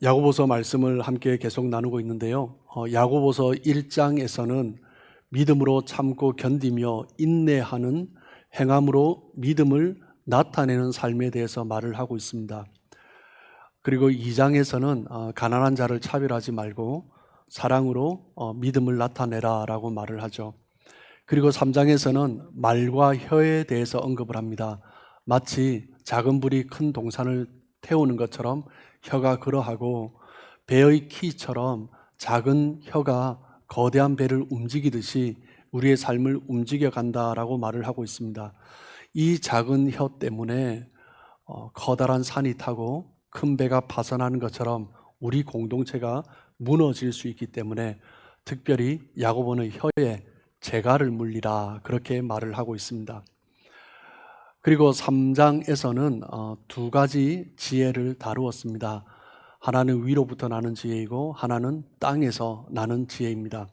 야고보서 말씀을 함께 계속 나누고 있는데요. 야고보서 1장에서는 믿음으로 참고 견디며 인내하는 행함으로 믿음을 나타내는 삶에 대해서 말을 하고 있습니다. 그리고 2장에서는 가난한 자를 차별하지 말고 사랑으로 믿음을 나타내라 라고 말을 하죠. 그리고 3장에서는 말과 혀에 대해서 언급을 합니다. 마치 작은 불이 큰 동산을 태우는 것처럼 혀가 그러하고 배의 키처럼 작은 혀가 거대한 배를 움직이듯이 우리의 삶을 움직여 간다라고 말을 하고 있습니다. 이 작은 혀 때문에 커다란 산이 타고 큰 배가 파산하는 것처럼 우리 공동체가 무너질 수 있기 때문에 특별히 야고보는 혀에 재갈을 물리라 그렇게 말을 하고 있습니다. 그리고 3장에서는 두 가지 지혜를 다루었습니다. 하나는 위로부터 나는 지혜이고 하나는 땅에서 나는 지혜입니다.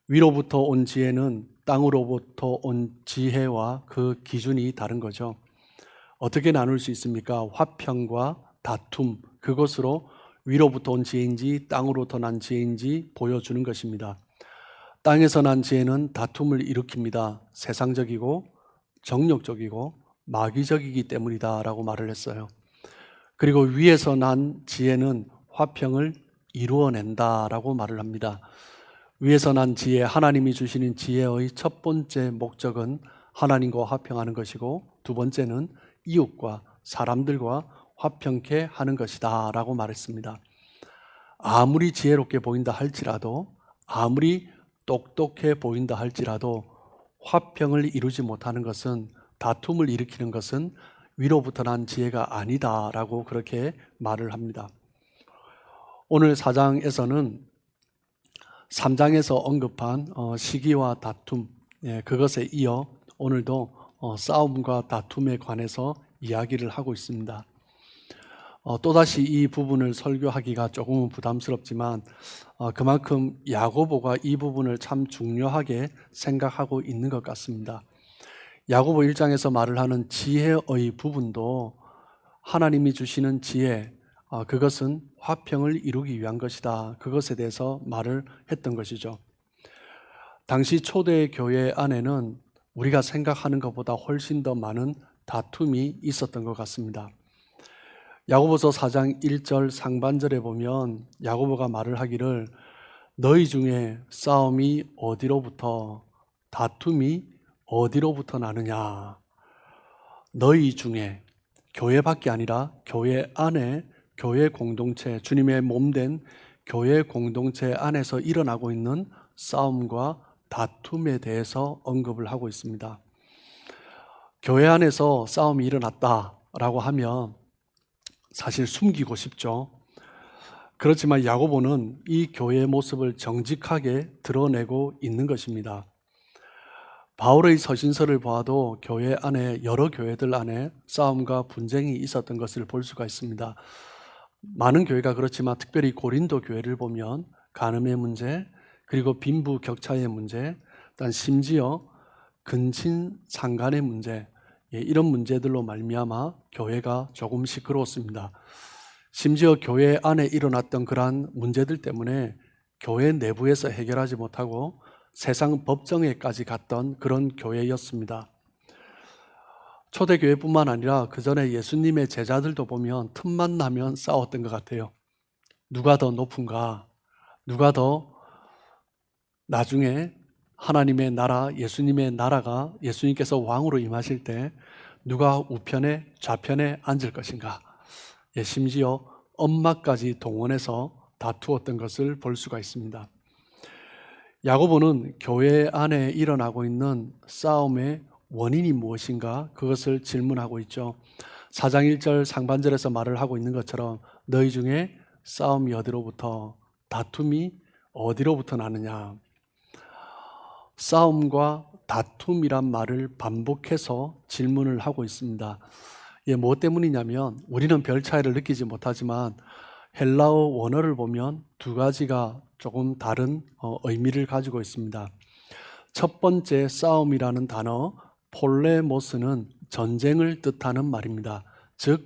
위로부터 온 지혜는 땅으로부터 온 지혜와 그 기준이 다른 거죠. 어떻게 나눌 수 있습니까? 화평과 다툼, 그것으로 위로부터 온 지혜인지 땅으로부터 난 지혜인지 보여주는 것입니다. 땅에서 난 지혜는 다툼을 일으킵니다. 세상적이고 정욕적이고 마귀적이기 때문이다 라고 말을 했어요. 그리고 위에서 난 지혜는 화평을 이루어낸다 라고 말을 합니다. 위에서 난 지혜, 하나님이 주시는 지혜의 첫 번째 목적은 하나님과 화평하는 것이고 두 번째는 이웃과 사람들과 화평케 하는 것이다 라고 말했습니다. 아무리 지혜롭게 보인다 할지라도, 아무리 똑똑해 보인다 할지라도 화평을 이루지 못하는 것은, 다툼을 일으키는 것은 위로부터 난 지혜가 아니다 라고 그렇게 말을 합니다. 오늘 4장에서는 3장에서 언급한 시기와 다툼, 그것에 이어 오늘도 싸움과 다툼에 관해서 이야기를 하고 있습니다. 또다시 이 부분을 설교하기가 조금은 부담스럽지만 그만큼 야고보가 이 부분을 참 중요하게 생각하고 있는 것 같습니다. 야고보 1장에서 말을 하는 지혜의 부분도 하나님이 주시는 지혜, 그것은 화평을 이루기 위한 것이다. 그것에 대해서 말을 했던 것이죠. 당시 초대 교회 안에는 우리가 생각하는 것보다 훨씬 더 많은 다툼이 있었던 것 같습니다. 야고보서 4장 1절 상반절에 보면 야고보가 말을 하기를 너희 중에 싸움이 어디로부터, 다툼이 어디로부터 나느냐. 너희 중에, 교회밖에 아니라 교회 안에, 교회 공동체, 주님의 몸된 교회 공동체 안에서 일어나고 있는 싸움과 다툼에 대해서 언급을 하고 있습니다. 교회 안에서 싸움이 일어났다라고 하면 사실 숨기고 싶죠. 그렇지만 야고보는 이 교회의 모습을 정직하게 드러내고 있는 것입니다. 바울의 서신서를 보아도 교회 안에, 여러 교회들 안에 싸움과 분쟁이 있었던 것을 볼 수가 있습니다. 많은 교회가 그렇지만 특별히 고린도 교회를 보면 간음의 문제, 그리고 빈부격차의 문제, 또 심지어 근친상간의 문제, 이런 문제들로 말미암아 교회가 조금 시끄러웠습니다. 심지어 교회 안에 일어났던 그러한 문제들 때문에 교회 내부에서 해결하지 못하고 세상 법정에까지 갔던 그런 교회였습니다. 초대교회뿐만 아니라 그 전에 예수님의 제자들도 보면 틈만 나면 싸웠던 것 같아요. 누가 더 높은가? 누가 더 나중에 하나님의 나라, 예수님의 나라가, 예수님께서 왕으로 임하실 때 누가 우편에 좌편에 앉을 것인가? 심지어 엄마까지 동원해서 다투었던 것을 볼 수가 있습니다. 야고보는 교회 안에 일어나고 있는 싸움의 원인이 무엇인가, 그것을 질문하고 있죠. 4장 1절 상반절에서 말을 하고 있는 것처럼 너희 중에 싸움이 어디로부터, 다툼이 어디로부터 나느냐. 싸움과 다툼이란 말을 반복해서 질문을 하고 있습니다. 무엇 때문이냐면 우리는 별 차이를 느끼지 못하지만 헬라어 원어를 보면 두 가지가 조금 다른 의미를 가지고 있습니다. 첫 번째 싸움이라는 단어 폴레모스는 전쟁을 뜻하는 말입니다. 즉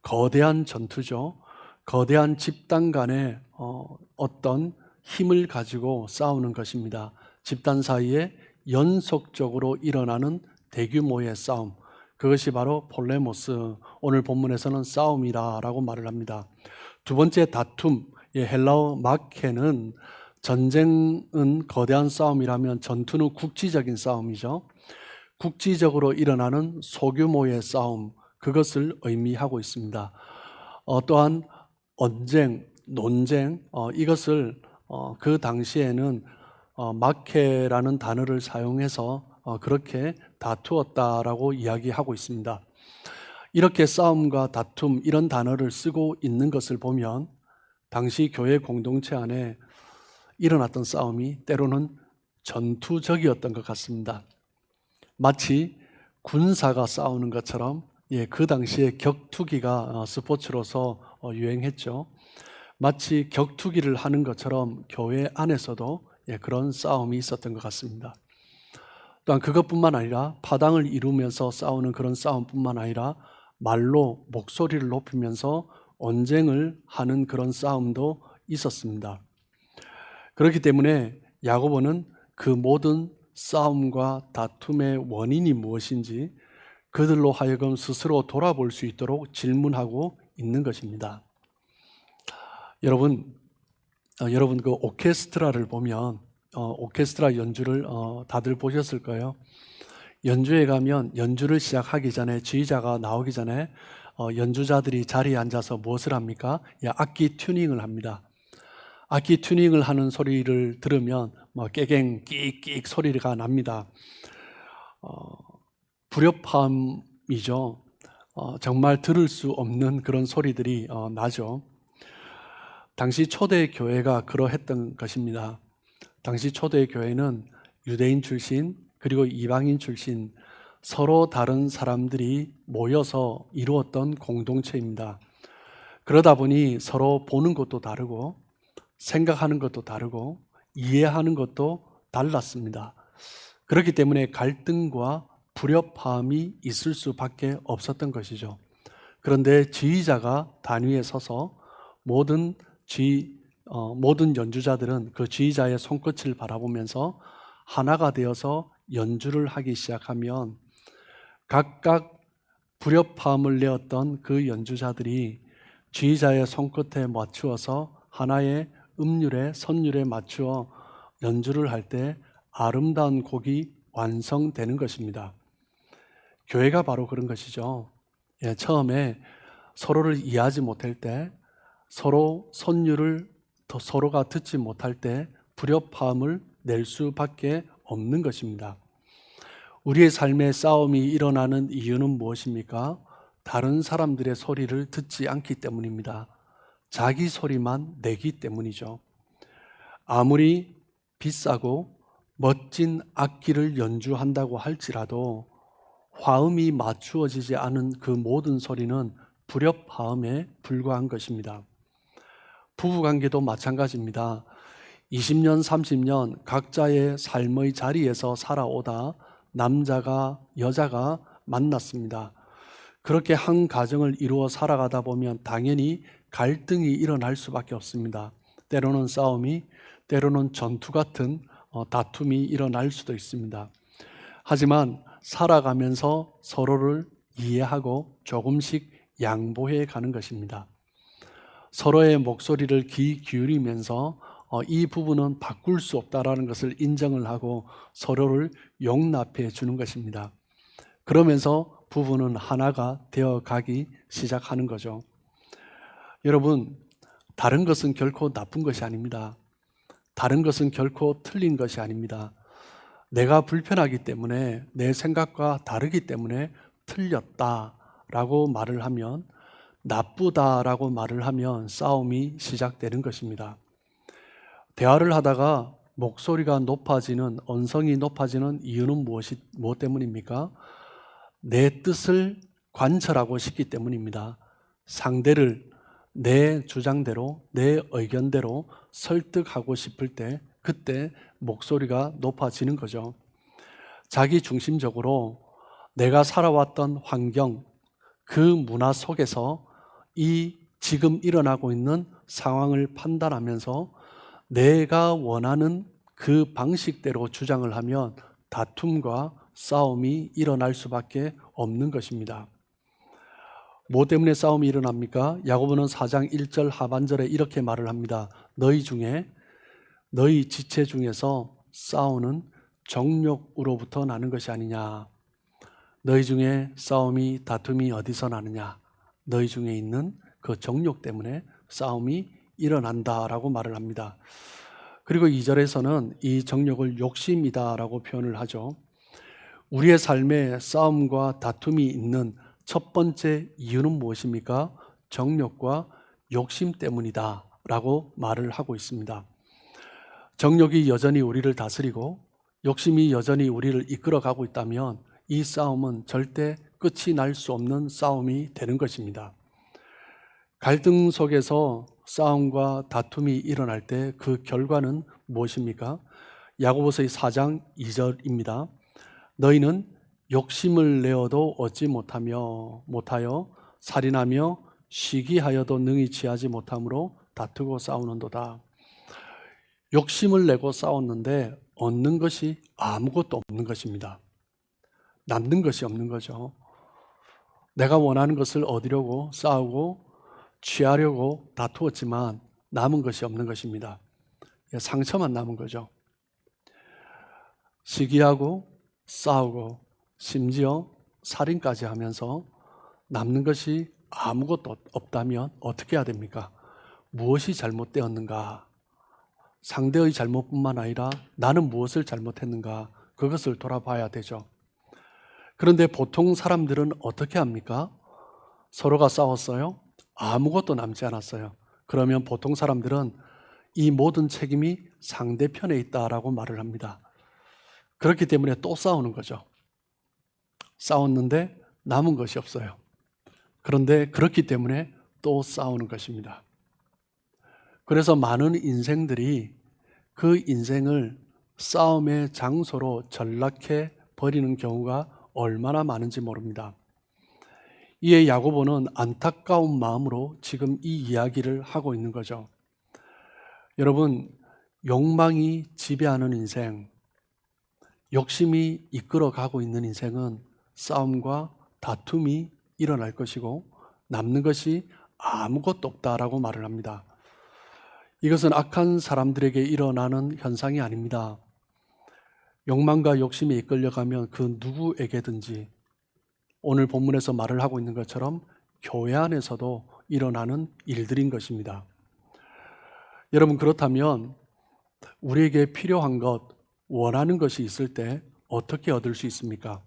거대한 전투죠. 거대한 집단 간의 어떤 힘을 가지고 싸우는 것입니다. 집단 사이에 연속적으로 일어나는 대규모의 싸움, 그것이 바로 폴레모스, 오늘 본문에서는 싸움이라고 말을 합니다. 두 번째 다툼, 헬라어 마케는 전쟁은 거대한 싸움이라면 전투는 국지적인 싸움이죠. 국지적으로 일어나는 소규모의 싸움, 그것을 의미하고 있습니다. 또한 언쟁, 논쟁, 이것을 그 당시에는 마케라는 단어를 사용해서 그렇게 다투었다라고 이야기하고 있습니다. 이렇게 싸움과 다툼 이런 단어를 쓰고 있는 것을 보면 당시 교회 공동체 안에 일어났던 싸움이 때로는 전투적이었던 것 같습니다. 마치 군사가 싸우는 것처럼 그 당시에 격투기가 스포츠로서 유행했죠. 마치 격투기를 하는 것처럼 교회 안에서도 그런 싸움이 있었던 것 같습니다. 또한 그것뿐만 아니라 파당을 이루면서 싸우는 그런 싸움뿐만 아니라 말로 목소리를 높이면서 언쟁을 하는 그런 싸움도 있었습니다. 그렇기 때문에 야고보는 그 모든 싸움과 다툼의 원인이 무엇인지 그들로 하여금 스스로 돌아볼 수 있도록 질문하고 있는 것입니다. 여러분 그 오케스트라를 보면 오케스트라 연주를 다들 보셨을 거예요. 연주회 가면 연주를 시작하기 전에 지휘자가 나오기 전에 연주자들이 자리에 앉아서 무엇을 합니까? 악기 튜닝을 합니다. 악기 튜닝을 하는 소리를 들으면 깨갱 끽끽 소리가 납니다. 불협화음이죠. 정말 들을 수 없는 그런 소리들이 나죠. 당시 초대 교회가 그러했던 것입니다. 당시 초대 교회는 유대인 출신 그리고 이방인 출신 서로 다른 사람들이 모여서 이루었던 공동체입니다. 그러다 보니 서로 보는 것도 다르고 생각하는 것도 다르고 이해하는 것도 달랐습니다. 그렇기 때문에 갈등과 불협화음이 있을 수밖에 없었던 것이죠. 그런데 지휘자가 단위에 서서 모든 연주자들은 그 지휘자의 손끝을 바라보면서 하나가 되어서 연주를 하기 시작하면 각각 불협화음을 내었던 그 연주자들이 지휘자의 손끝에 맞추어서 하나의 음률에 선율에 맞추어 연주를 할 때 아름다운 곡이 완성되는 것입니다. 교회가 바로 그런 것이죠. 처음에 서로를 이해하지 못할 때, 서로 선율을 서로가 듣지 못할 때 불협화음을 낼 수밖에 없는 것입니다. 우리의 삶에 싸움이 일어나는 이유는 무엇입니까? 다른 사람들의 소리를 듣지 않기 때문입니다. 자기 소리만 내기 때문이죠. 아무리 비싸고 멋진 악기를 연주한다고 할지라도 화음이 맞추어지지 않은 그 모든 소리는 불협화음에 불과한 것입니다. 부부관계도 마찬가지입니다. 20년, 30년 각자의 삶의 자리에서 살아오다 남자가 여자가 만났습니다. 그렇게 한 가정을 이루어 살아가다 보면 당연히 갈등이 일어날 수밖에 없습니다. 때로는 싸움이, 때로는 전투 같은 다툼이 일어날 수도 있습니다. 하지만 살아가면서 서로를 이해하고 조금씩 양보해 가는 것입니다. 서로의 목소리를 귀 기울이면서 이 부분은 바꿀 수 없다라는 것을 인정을 하고 서로를 용납해 주는 것입니다. 그러면서 부부는 하나가 되어 가기 시작하는 거죠. 여러분, 다른 것은 결코 나쁜 것이 아닙니다. 다른 것은 결코 틀린 것이 아닙니다. 내가 불편하기 때문에, 내 생각과 다르기 때문에 틀렸다라고 말을 하면, 나쁘다라고 말을 하면 싸움이 시작되는 것입니다. 대화를 하다가 목소리가 높아지는, 언성이 높아지는 이유는 무엇 때문입니까? 내 뜻을 관철하고 싶기 때문입니다. 상대를 내 주장대로, 내 의견대로 설득하고 싶을 때 그때 목소리가 높아지는 거죠. 자기 중심적으로 내가 살아왔던 환경, 그 문화 속에서 이 지금 일어나고 있는 상황을 판단하면서 내가 원하는 그 방식대로 주장을 하면 다툼과 싸움이 일어날 수밖에 없는 것입니다. 뭐 때문에 싸움이 일어납니까? 야고보는 4장 1절 하반절에 이렇게 말을 합니다. 너희 지체 중에서 싸우는 정욕으로부터 나는 것이 아니냐. 너희 중에 싸움이 다툼이 어디서 나느냐. 너희 중에 있는 그 정욕 때문에 싸움이 일어난다라고 말을 합니다. 그리고 2절에서는 이 정욕을 욕심이다라고 표현을 하죠. 우리의 삶에 싸움과 다툼이 있는 첫 번째 이유는 무엇입니까? 정욕과 욕심 때문이다 라고 말을 하고 있습니다. 정욕이 여전히 우리를 다스리고 욕심이 여전히 우리를 이끌어가고 있다면 이 싸움은 절대 끝이 날 수 없는 싸움이 되는 것입니다. 갈등 속에서 싸움과 다툼이 일어날 때 그 결과는 무엇입니까? 야고보서의 4장 2절입니다. 너희는 욕심을 내어도 얻지 못하여 살인하며 시기하여도 능히 취하지 못함으로 다투고 싸우는도다. 욕심을 내고 싸웠는데 얻는 것이 아무것도 없는 것입니다. 남는 것이 없는 거죠. 내가 원하는 것을 얻으려고 싸우고 취하려고 다투었지만 남은 것이 없는 것입니다. 상처만 남은 거죠. 시기하고 싸우고 심지어 살인까지 하면서 남는 것이 아무것도 없다면 어떻게 해야 됩니까? 무엇이 잘못되었는가? 상대의 잘못뿐만 아니라 나는 무엇을 잘못했는가? 그것을 돌아봐야 되죠. 그런데 보통 사람들은 어떻게 합니까? 서로가 싸웠어요? 아무것도 남지 않았어요. 그러면 보통 사람들은 이 모든 책임이 상대편에 있다라고 말을 합니다. 그렇기 때문에 또 싸우는 거죠. 싸웠는데 남은 것이 없어요. 그런데 그렇기 때문에 또 싸우는 것입니다. 그래서 많은 인생들이 그 인생을 싸움의 장소로 전락해 버리는 경우가 얼마나 많은지 모릅니다. 이에 야고보는 안타까운 마음으로 지금 이 이야기를 하고 있는 거죠. 여러분, 욕망이 지배하는 인생, 욕심이 이끌어가고 있는 인생은 싸움과 다툼이 일어날 것이고 남는 것이 아무것도 없다라고 말을 합니다. 이것은 악한 사람들에게 일어나는 현상이 아닙니다. 욕망과 욕심에 이끌려가면 그 누구에게든지 오늘 본문에서 말을 하고 있는 것처럼 교회 안에서도 일어나는 일들인 것입니다. 여러분, 그렇다면 우리에게 필요한 것, 원하는 것이 있을 때 어떻게 얻을 수 있습니까?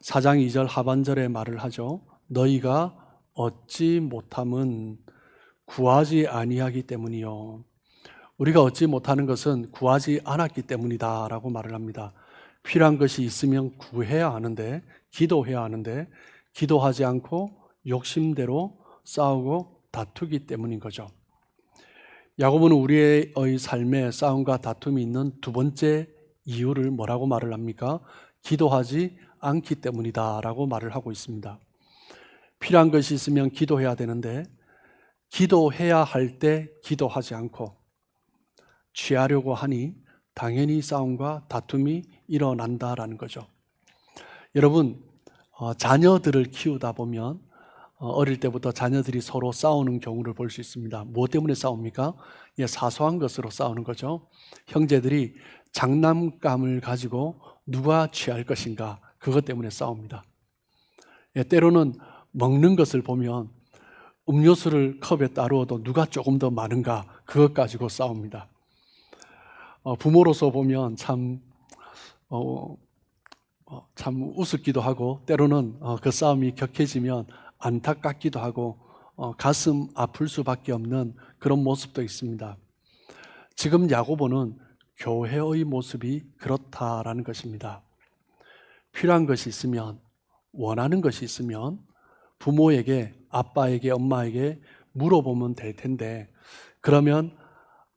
4장 2절 하반절에 말을 하죠. 너희가 얻지 못함은 구하지 아니하기 때문이요. 우리가 얻지 못하는 것은 구하지 않았기 때문이다 라고 말을 합니다. 필요한 것이 있으면 구해야 하는데, 기도해야 하는데 기도하지 않고 욕심대로 싸우고 다투기 때문인 거죠. 야고보는 우리의 삶에 싸움과 다툼이 있는 두 번째 이유를 뭐라고 말을 합니까? 기도하지 않기 때문이다 라고 말을 하고 있습니다. 필요한 것이 있으면 기도해야 되는데 기도해야 할 때 기도하지 않고 취하려고 하니 당연히 싸움과 다툼이 일어난다라는 거죠. 여러분, 자녀들을 키우다 보면 어릴 때부터 자녀들이 서로 싸우는 경우를 볼 수 있습니다. 무엇 때문에 싸웁니까? 사소한 것으로 싸우는 거죠. 형제들이 장난감을 가지고 누가 취할 것인가, 그것 때문에 싸웁니다. 때로는 먹는 것을 보면 음료수를 컵에 따르어도 누가 조금 더 많은가, 그것 가지고 싸웁니다. 부모로서 보면 참 우습기도 하고 때로는 그 싸움이 격해지면 안타깝기도 하고 가슴 아플 수밖에 없는 그런 모습도 있습니다. 지금 야고보는 교회의 모습이 그렇다라는 것입니다. 필요한 것이 있으면, 원하는 것이 있으면 부모에게, 아빠에게, 엄마에게 물어보면 될 텐데, 그러면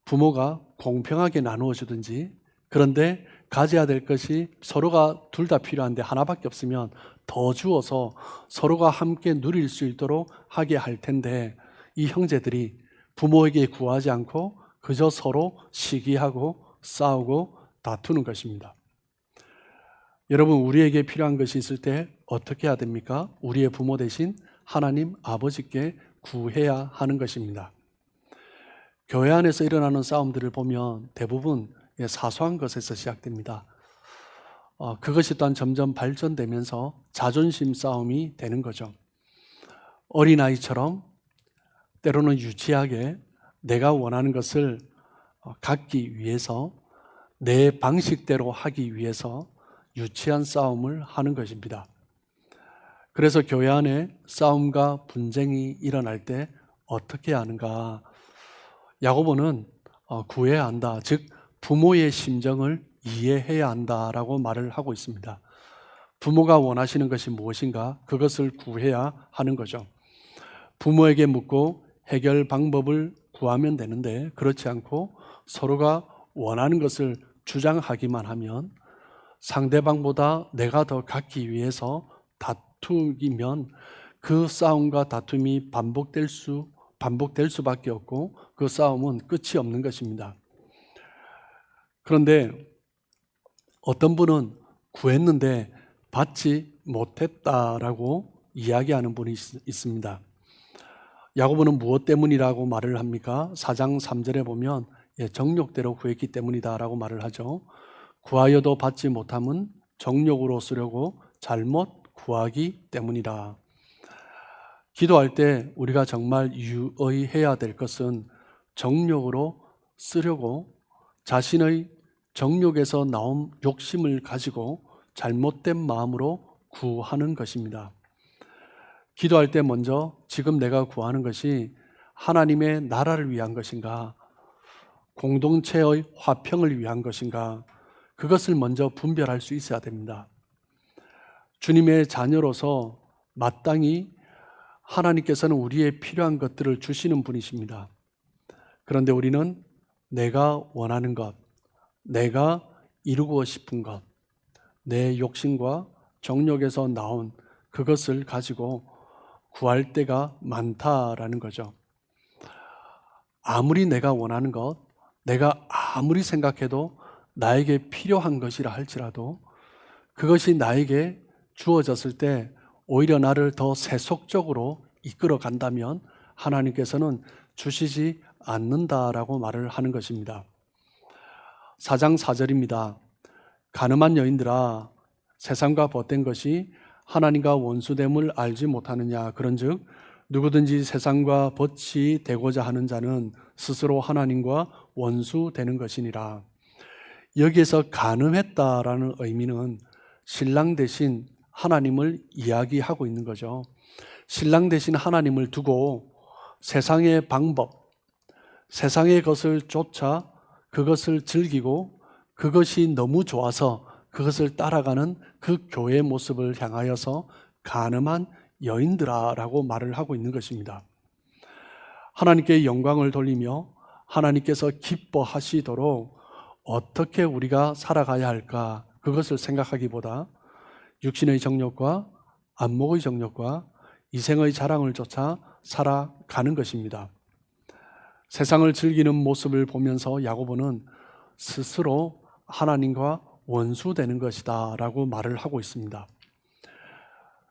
부모가 공평하게 나누어 주든지, 그런데 가져야 될 것이 서로가 둘 다 필요한데 하나밖에 없으면 더 주어서 서로가 함께 누릴 수 있도록 하게 할 텐데, 이 형제들이 부모에게 구하지 않고 그저 서로 시기하고 싸우고 다투는 것입니다. 여러분, 우리에게 필요한 것이 있을 때 어떻게 해야 됩니까? 우리의 부모 대신 하나님 아버지께 구해야 하는 것입니다. 교회 안에서 일어나는 싸움들을 보면 대부분 사소한 것에서 시작됩니다. 그것이 또한 점점 발전되면서 자존심 싸움이 되는 거죠. 어린아이처럼 때로는 유치하게 내가 원하는 것을 갖기 위해서 내 방식대로 하기 위해서 유치한 싸움을 하는 것입니다. 그래서 교회 안에 싸움과 분쟁이 일어날 때 어떻게 하는가? 야고보는 구해야 한다, 즉 부모의 심정을 이해해야 한다라고 말을 하고 있습니다. 부모가 원하시는 것이 무엇인가? 그것을 구해야 하는 거죠. 부모에게 묻고 해결 방법을 구하면 되는데 그렇지 않고 서로가 원하는 것을 주장하기만 하면 상대방보다 내가 더 갖기 위해서 다투기면 그 싸움과 다툼이 반복될 수밖에 없고 그 싸움은 끝이 없는 것입니다. 그런데 어떤 분은 구했는데 받지 못했다라고 이야기하는 분이 있습니다. 야고보는 무엇 때문이라고 말을 합니까? 4장 3절에 보면 정욕대로 구했기 때문이다라고 말을 하죠. 구하여도 받지 못함은 정욕으로 쓰려고 잘못 구하기 때문이라. 기도할 때 우리가 정말 유의해야 될 것은 정욕으로 쓰려고 자신의 정욕에서 나온 욕심을 가지고 잘못된 마음으로 구하는 것입니다. 기도할 때 먼저 지금 내가 구하는 것이 하나님의 나라를 위한 것인가, 공동체의 화평을 위한 것인가, 그것을 먼저 분별할 수 있어야 됩니다. 주님의 자녀로서 마땅히 하나님께서는 우리의 필요한 것들을 주시는 분이십니다. 그런데 우리는 내가 원하는 것, 내가 이루고 싶은 것, 내 욕심과 정욕에서 나온 그것을 가지고 구할 때가 많다라는 거죠. 아무리 내가 원하는 것, 내가 아무리 생각해도 나에게 필요한 것이라 할지라도 그것이 나에게 주어졌을 때 오히려 나를 더 세속적으로 이끌어 간다면 하나님께서는 주시지 않는다라고 말을 하는 것입니다. 4장 4절입니다. 가늠한 여인들아, 세상과 벗된 것이 하나님과 원수됨을 알지 못하느냐? 그런즉 누구든지 세상과 벗이 되고자 하는 자는 스스로 하나님과 원수되는 것이니라. 여기에서 간음했다라는 의미는 신랑 대신 하나님을 이야기하고 있는 거죠. 신랑 대신 하나님을 두고 세상의 방법, 세상의 것을 쫓아 그것을 즐기고 그것이 너무 좋아서 그것을 따라가는 그 교회의 모습을 향하여서 간음한 여인들아라고 말을 하고 있는 것입니다. 하나님께 영광을 돌리며 하나님께서 기뻐하시도록 어떻게 우리가 살아가야 할까, 그것을 생각하기보다 육신의 정욕과 안목의 정욕과 이생의 자랑을 쫓아 살아가는 것입니다. 세상을 즐기는 모습을 보면서 야고보는 스스로 하나님과 원수되는 것이다 라고 말을 하고 있습니다.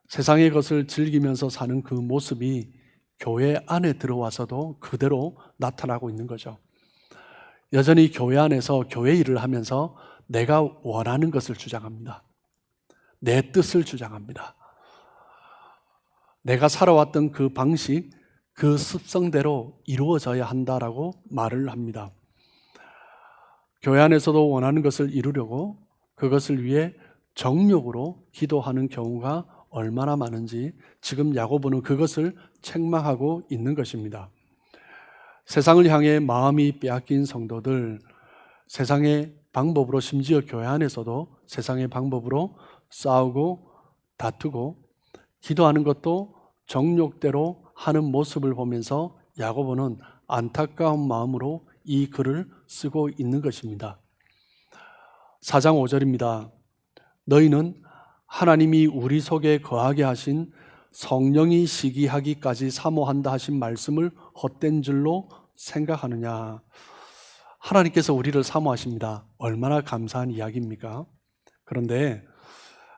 세상의 것을 즐기면서 사는 그 모습이 교회 안에 들어와서도 그대로 나타나고 있는 거죠. 여전히 교회 안에서 교회 일을 하면서 내가 원하는 것을 주장합니다. 내 뜻을 주장합니다. 내가 살아왔던 그 방식, 그 습성대로 이루어져야 한다라고 말을 합니다. 교회 안에서도 원하는 것을 이루려고 그것을 위해 정욕으로 기도하는 경우가 얼마나 많은지 지금 야고보는 그것을 책망하고 있는 것입니다. 세상을 향해 마음이 빼앗긴 성도들, 세상의 방법으로, 심지어 교회 안에서도 세상의 방법으로 싸우고 다투고 기도하는 것도 정욕대로 하는 모습을 보면서 야고보는 안타까운 마음으로 이 글을 쓰고 있는 것입니다. 4장 5절입니다. 너희는 하나님이 우리 속에 거하게 하신 성령이 시기하기까지 사모한다 하신 말씀을 헛된 줄로 생각하느냐. 하나님께서 우리를 사모하십니다. 얼마나 감사한 이야기입니까? 그런데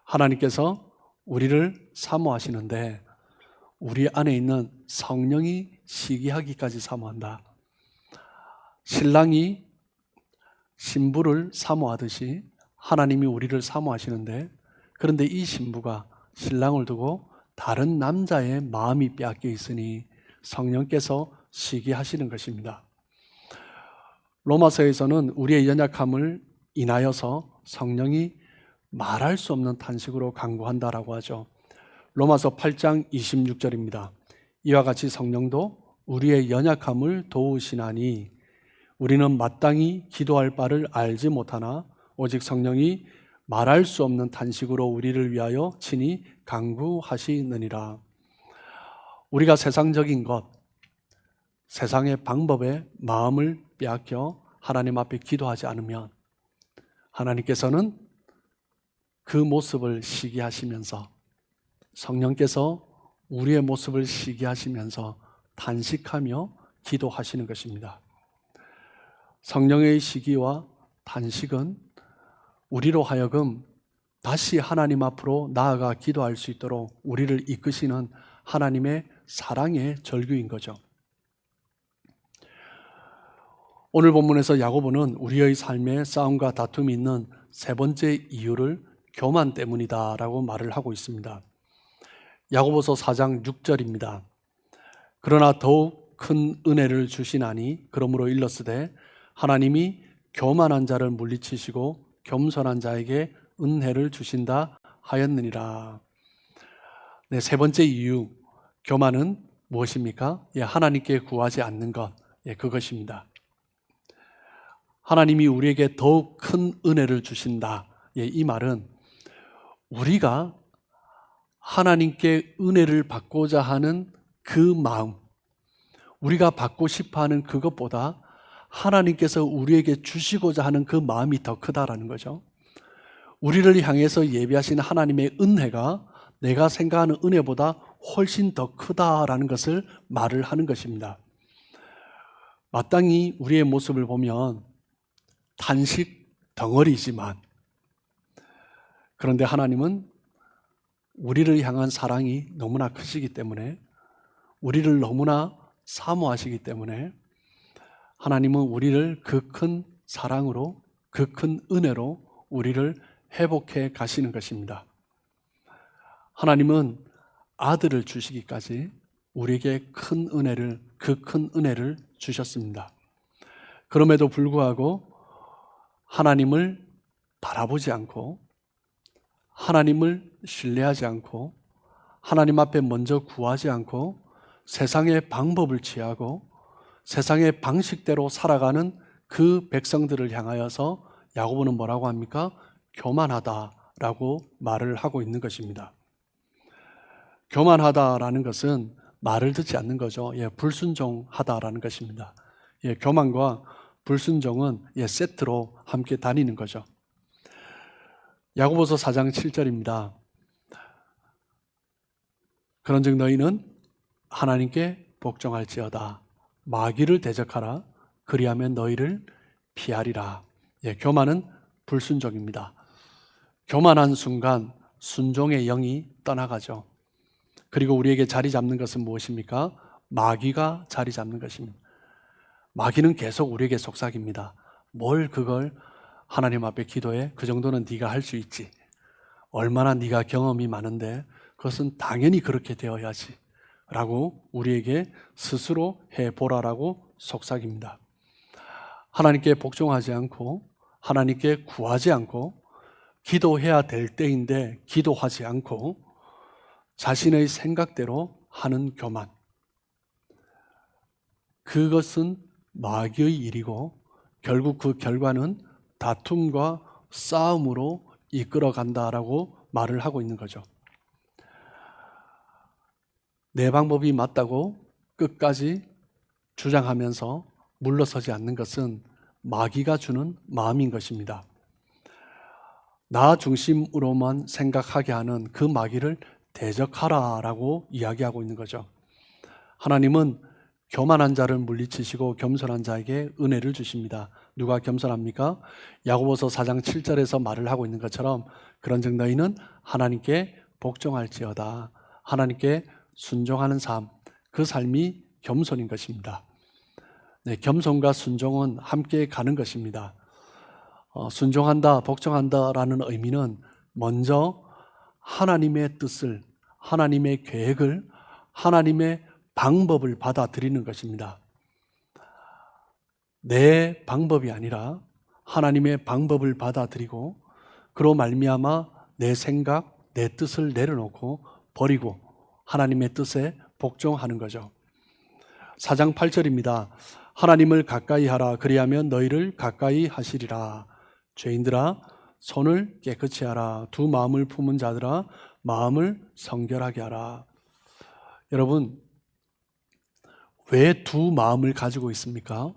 하나님께서 우리를 사모하시는데 우리 안에 있는 성령이 시기하기까지 사모한다. 신랑이 신부를 사모하듯이 하나님이 우리를 사모하시는데, 그런데 이 신부가 신랑을 두고 다른 남자의 마음이 빼앗겨 있으니 성령께서 시기하시는 것입니다. 로마서에서는 우리의 연약함을 인하여서 성령이 말할 수 없는 탄식으로 간구한다라고 하죠. 로마서 8장 26절입니다. 이와 같이 성령도 우리의 연약함을 도우시나니 우리는 마땅히 기도할 바를 알지 못하나 오직 성령이 말할 수 없는 탄식으로 우리를 위하여 친히 간구하시느니라. 우리가 세상적인 것, 세상의 방법에 마음을 빼앗겨 하나님 앞에 기도하지 않으면 하나님께서는 그 모습을 시기하시면서, 성령께서 우리의 모습을 시기하시면서 탄식하며 기도하시는 것입니다. 성령의 시기와 탄식은 우리로 하여금 다시 하나님 앞으로 나아가 기도할 수 있도록 우리를 이끄시는 하나님의 사랑의 절규인 거죠. 오늘 본문에서 야고보는 우리의 삶에 싸움과 다툼이 있는 세 번째 이유를 교만 때문이다라고 말을 하고 있습니다. 야고보서 4장 6절입니다. 그러나 더욱 큰 은혜를 주시나니 그러므로 일렀으되 하나님이 교만한 자를 물리치시고 겸손한 자에게 은혜를 주신다 하였느니라. 네, 세 번째 이유, 교만은 무엇입니까? 하나님께 구하지 않는 것, 그것입니다. 하나님이 우리에게 더욱 큰 은혜를 주신다. 이 말은 우리가 하나님께 은혜를 받고자 하는 그 마음, 우리가 받고 싶어하는 그것보다 하나님께서 우리에게 주시고자 하는 그 마음이 더 크다라는 거죠. 우리를 향해서 예비하신 하나님의 은혜가 내가 생각하는 은혜보다 훨씬 더 크다라는 것을 말을 하는 것입니다. 마땅히 우리의 모습을 보면 탄식 덩어리지만, 그런데 하나님은 우리를 향한 사랑이 너무나 크시기 때문에, 우리를 너무나 사모하시기 때문에 하나님은 우리를 그 큰 사랑으로, 그 큰 은혜로 우리를 회복해 가시는 것입니다. 하나님은 아들을 주시기까지 우리에게 큰 은혜를, 그 큰 은혜를 주셨습니다. 그럼에도 불구하고 하나님을 바라보지 않고, 하나님을 신뢰하지 않고, 하나님 앞에 먼저 구하지 않고 세상의 방법을 취하고 세상의 방식대로 살아가는 그 백성들을 향하여서 야고보는 뭐라고 합니까? 교만하다라고 말을 하고 있는 것입니다. 교만하다라는 것은 말을 듣지 않는 거죠. 불순종하다라는 것입니다. 교만과 불순종은 세트로 함께 다니는 거죠. 야고보서 4장 7절입니다. 그런즉 너희는 하나님께 복종할지어다. 마귀를 대적하라. 그리하면 너희를 피하리라. 교만은 불순종입니다. 교만한 순간 순종의 영이 떠나가죠. 그리고 우리에게 자리 잡는 것은 무엇입니까? 마귀가 자리 잡는 것입니다. 마귀는 계속 우리에게 속삭입니다. 뭘 그걸 하나님 앞에 기도해? 그 정도는 네가 할 수 있지. 얼마나 네가 경험이 많은데 그것은 당연히 그렇게 되어야지 라고 우리에게 스스로 해보라라고 속삭입니다. 하나님께 복종하지 않고 하나님께 구하지 않고 기도해야 될 때인데 기도하지 않고 자신의 생각대로 하는 교만, 그것은 마귀의 일이고 결국 그 결과는 다툼과 싸움으로 이끌어간다라고 말을 하고 있는 거죠. 내 방법이 맞다고 끝까지 주장하면서 물러서지 않는 것은 마귀가 주는 마음인 것입니다. 나 중심으로만 생각하게 하는 그 마귀를 대적하라라고 이야기하고 있는 거죠. 하나님은 교만한 자를 물리치시고 겸손한 자에게 은혜를 주십니다. 누가 겸손합니까? 야고보서 4장 7절에서 말을 하고 있는 것처럼 그런즉 너희는 하나님께 복종할지어다. 하나님께 순종하는 삶, 그 삶이 겸손인 것입니다. 네, 겸손과 순종은 함께 가는 것입니다. 순종한다, 복종한다라는 의미는 먼저 하나님의 뜻을, 하나님의 계획을, 하나님의 방법을 받아들이는 것입니다. 내 방법이 아니라 하나님의 방법을 받아들이고 그로 말미암아 내 생각, 내 뜻을 내려놓고 버리고 하나님의 뜻에 복종하는 거죠. 4장 8절입니다. 하나님을 가까이 하라. 그리하면 너희를 가까이 하시리라. 죄인들아 손을 깨끗이 하라. 두 마음을 품은 자들아 마음을 성결하게 하라. 여러분, 왜 두 마음을 가지고 있습니까?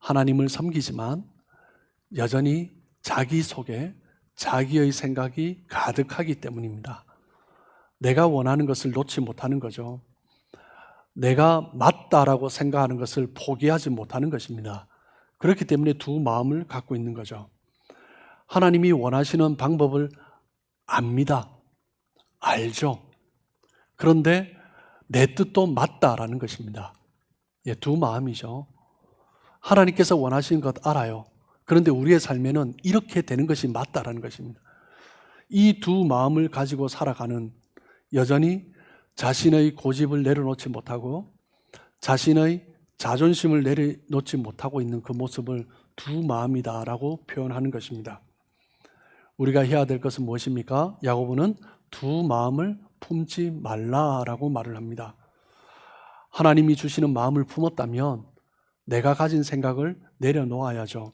하나님을 섬기지만 여전히 자기 속에 자기의 생각이 가득하기 때문입니다. 내가 원하는 것을 놓지 못하는 거죠. 내가 맞다라고 생각하는 것을 포기하지 못하는 것입니다. 그렇기 때문에 두 마음을 갖고 있는 거죠. 하나님이 원하시는 방법을 압니다. 알죠. 그런데 내 뜻도 맞다라는 것입니다. 두 마음이죠. 하나님께서 원하시는 것 알아요. 그런데 우리의 삶에는 이렇게 되는 것이 맞다라는 것입니다. 이 두 마음을 가지고 살아가는, 여전히 자신의 고집을 내려놓지 못하고 자신의 자존심을 내려놓지 못하고 있는 그 모습을 두 마음이다라고 표현하는 것입니다. 우리가 해야 될 것은 무엇입니까? 야고보는 두 마음을 품지 말라라고 말을 합니다. 하나님이 주시는 마음을 품었다면 내가 가진 생각을 내려놓아야죠.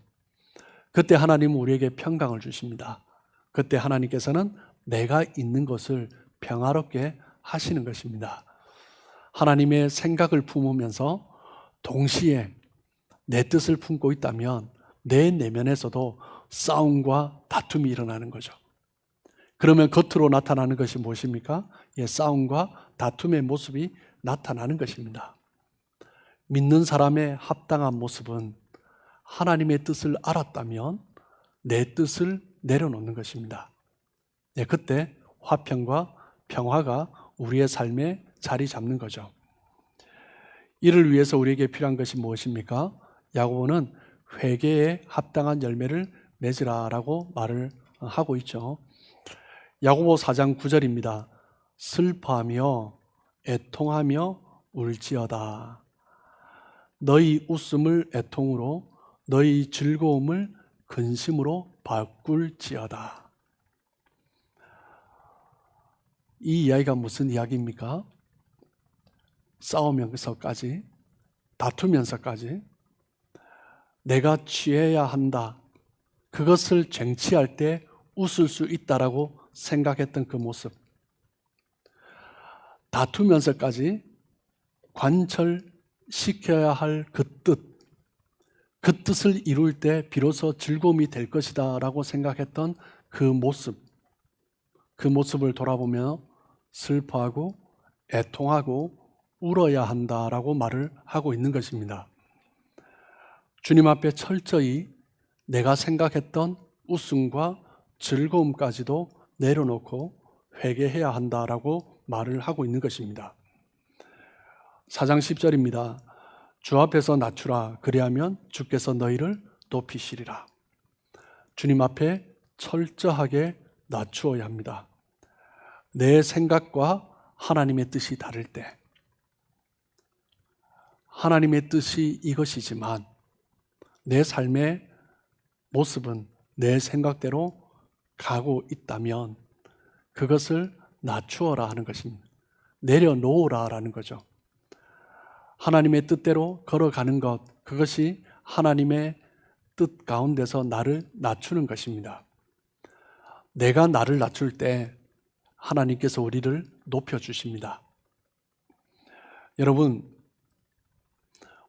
그때 하나님은 우리에게 평강을 주십니다. 그때 하나님께서는 내가 있는 것을 평화롭게 하시는 것입니다. 하나님의 생각을 품으면서 동시에 내 뜻을 품고 있다면 내 내면에서도 싸움과 다툼이 일어나는 거죠. 그러면 겉으로 나타나는 것이 무엇입니까? 싸움과 다툼의 모습이 나타나는 것입니다. 믿는 사람의 합당한 모습은 하나님의 뜻을 알았다면 내 뜻을 내려놓는 것입니다. 그때 화평과 평화가 우리의 삶에 자리 잡는 거죠. 이를 위해서 우리에게 필요한 것이 무엇입니까? 야고보는 회개에 합당한 열매를 맺으라라고 말을 하고 있죠. 야고보 4장 9절입니다. 슬퍼하며 애통하며 울지어다. 너희 웃음을 애통으로 너희 즐거움을 근심으로 바꿀지어다. 이 이야기가 무슨 이야기입니까? 싸우면서까지, 다투면서까지 내가 취해야 한다, 그것을 쟁취할 때 웃을 수 있다라고 생각했던 그 모습, 다투면서까지 관철시켜야 할 그 뜻을 이룰 때 비로소 즐거움이 될 것이다 라고 생각했던 그 모습을 돌아보며 슬퍼하고 애통하고 울어야 한다라고 말을 하고 있는 것입니다. 주님 앞에 철저히 내가 생각했던 웃음과 즐거움까지도 내려놓고 회개해야 한다라고 말을 하고 있는 것입니다. 4장 10절입니다. 주 앞에서 낮추라. 그리하면 주께서 너희를 높이시리라. 주님 앞에 철저하게 낮추어야 합니다. 내 생각과 하나님의 뜻이 다를 때, 하나님의 뜻이 이것이지만 내 삶의 모습은 내 생각대로 가고 있다면 그것을 낮추어라 하는 것입니다. 내려놓으라라는 거죠. 하나님의 뜻대로 걸어가는 것, 그것이 하나님의 뜻 가운데서 나를 낮추는 것입니다. 내가 나를 낮출 때 하나님께서 우리를 높여주십니다. 여러분,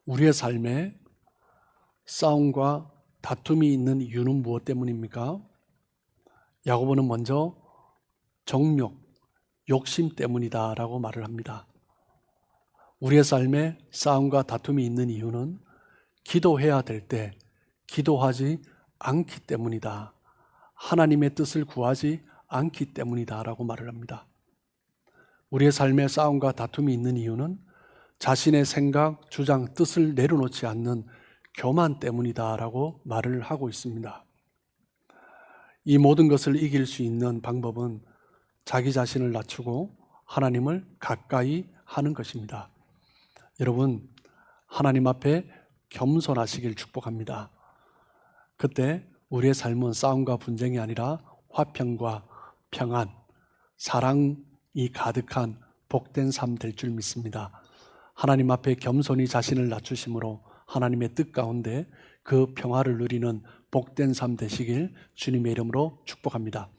우리의 삶에 싸움과 다툼이 있는 이유는 무엇 때문입니까? 야고보는 먼저 정욕, 욕심 때문이다 라고 말을 합니다. 우리의 삶에 싸움과 다툼이 있는 이유는 기도해야 될 때 기도하지 않기 때문이다. 하나님의 뜻을 구하지 않기 때문이다 라고 말을 합니다. 우리의 삶에 싸움과 다툼이 있는 이유는 자신의 생각, 주장, 뜻을 내려놓지 않는 교만 때문이다 라고 말을 하고 있습니다. 이 모든 것을 이길 수 있는 방법은 자기 자신을 낮추고 하나님을 가까이 하는 것입니다. 여러분, 하나님 앞에 겸손하시길 축복합니다. 그때 우리의 삶은 싸움과 분쟁이 아니라 화평과 평안, 사랑이 가득한 복된 삶 될 줄 믿습니다. 하나님 앞에 겸손히 자신을 낮추심으로 하나님의 뜻 가운데 그 평화를 누리는 복된 삶 되시길 주님의 이름으로 축복합니다.